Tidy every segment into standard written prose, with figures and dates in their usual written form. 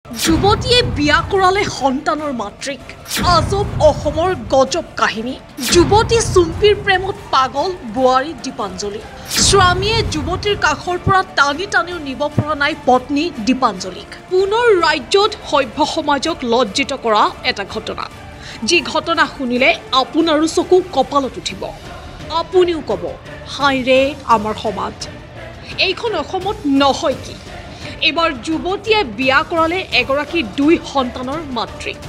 যুৱতীয়ে বিয়া কৰালে সন্তানৰ মাতৃক আজব অসমৰ গজব কাহিনী যুৱতী চুম্পীৰ প্ৰেমত পাগল বোৱাৰী দীপাঞ্জলি স্বামীয়ে যুৱতীৰ কাষৰ পৰা টানিও নিব পৰা নাই পত্নী দীপাঞ্জলিক পুনৰ ৰাজ্যত সভ্য সমাজক লজ্জিত কৰা এটা ঘটনা যি ঘটনা শুনিলে আপোনাৰো চকু কপালত উঠিব আপুনিও ক'ব হাইৰে আমাৰ সমাজ এইখন অসমত নহয় কি এবাৰ যুৱতীয়ে বিয়া কৰালে এগৰাকী দুই সন্তানৰ মাতৃক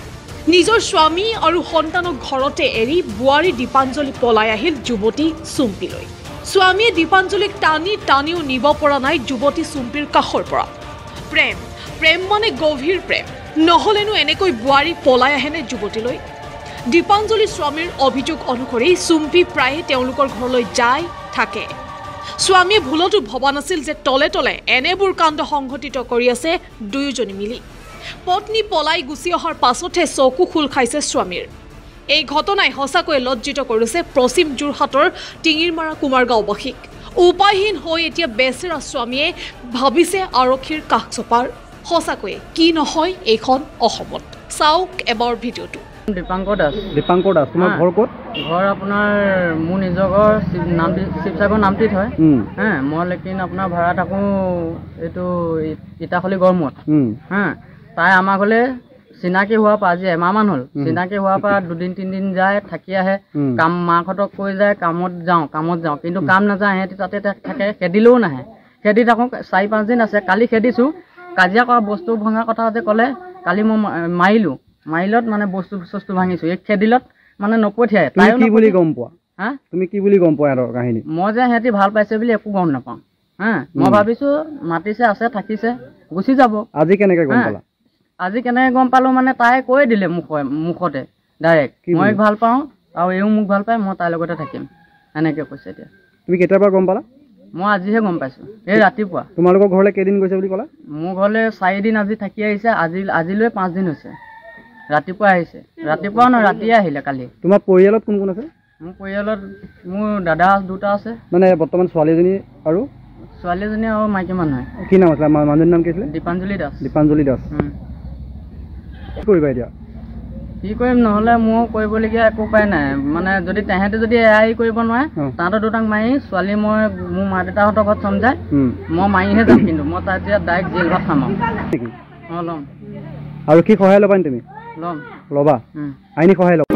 নিজৰ স্বামী আৰু সন্তানক ঘৰতে এৰি বোৱাৰী দীপাঞ্জলি পলাই আহিল যুৱতী চুম্পীলৈ স্বামীয়ে দীপাঞ্জলিক টানিও নিব পৰা নাই যুৱতী চুম্পীৰ কাষৰ পৰা প্ৰেম মানে গভীৰ প্ৰেম নহলেনো এনেকৈ বোৱাৰী পলাই আহেনে যুৱতীলৈ দীপাঞ্জলিৰ স্বামীৰ অভিযোগ অনুসৰি চুম্পী প্ৰায়ে তেওঁলোকৰ ঘৰলৈ যায় থাকে স্বামীয়ে ভুলতো ভবা নাছিল যে তলে এনেবোৰ কাণ্ড সংঘটিত কৰি আছে দুয়োজনী মিলি পত্নী পলাই গুচি অহাৰ পাছতহে চকু খোল খাইছে স্বামীৰ এই ঘটনাই সঁচাকৈ লজ্জিত কৰিছে পশ্চিম যোৰহাটৰ টিঙিৰমাৰা কুমাৰগাঁওবাসীক উপায়হীন হৈ এতিয়া বেচেৰা স্বামীয়ে ভাবিছে আৰক্ষীৰ কাষ চপাৰ সঁচাকৈ কি নহয় এইখন অসমত চাওক এবাৰ ভিডিঅ'টো দীপাংকৰ দাস তোমাৰ ঘৰ ক'ত ঘৰ আপোনাৰ মোৰ নিজৰ ঘৰ শিৱসাগৰ নামটিত হয় মই লেকিন আপোনাৰ ভাড়া থাকোঁ এইটো ইটাখলি গড়মূৰত তাই আমাৰ ঘৰলৈ চিনাকি হোৱাৰ পৰা আজি এমাহমান হ'ল চিনাকি হোৱাৰ পৰা দুদিন তিনিদিন যায় থাকি আহে কাম মাকহঁতক কৈ যায় কামত যাওঁ কিন্তু কাম নাযায় সিহঁতি তাতে থাকে খেদিলেও নাহে খেদি থাকোঁ 4-5 দিন আছে কালি খেদিছোঁ কাজিয়া কৰা বস্তু ভঙা কথা যে ক'লে কালি মই মাৰিলত মানে বস্তু ভাঙিছোঁ এই খেদিলত মানে নপঠিয়াই তাই কি বুলি গম পোৱা তুমি কি বুলি গম পোৱা সিহঁতৰ কাহিনী মই যে সিহঁতি ভাল পাইছে বুলি একো গম নাপাওঁ মই ভাবিছোঁ মাতিছে আছে থাকিছে গুচি যাব আজি কেনেকৈ গম পালোঁ মানে তাই কৈ দিলে মুখতে ডাইৰেক্ট মই ভাল পাওঁ আৰু এইও মোক ভাল পায় মই তাইৰ লগতে থাকিম এনেকৈ কৈছে এতিয়া তুমি কেতিয়াৰ পৰা গম পালা মই আজিহে গম পাইছোঁ এই ৰাতিপুৱা তোমালোকৰ ঘৰলৈ কেইদিন গৈছে বুলি ক'লা মোৰ ঘৰলৈ 4 দিন আজি থাকি আহিছে আজিলৈ 5 দিন হৈছে ৰাতিপুৱা আহিছে ৰাতিপুৱা নহয় ৰাতিয়ে আহিলে কালি তোমাৰ পৰিয়ালত কোন আছে মোৰ পৰিয়ালত মোৰ দাদা দুটা আছে মানে বৰ্তমান ছোৱালীজনী আৰু মাইকী মানুহ কি নাম আছে মানুহজনীৰ নাম কি আছিলে দীপাঞ্জলি দাস কি কৰিবা এতিয়া কি কৰিম নহ'লে মোৰ কৰিবলগীয়া একো উপায় নাই মানে যদি তেহেঁতে যদি এয়াই কৰিব নোৱাৰে তাহাঁতৰ দুটাক মাৰি ছোৱালী মই মোৰ মা দেউতাহঁতৰ ঘৰত চমজাই মই মাৰিহে যাম কিন্তু মই তাত এতিয়া ডাইৰেক্ট জেল ঘৰত খাম ল'ম আৰু কি সহায় ল'বা তুমি ল'ম ল'বা আইনী সহায় ল'বা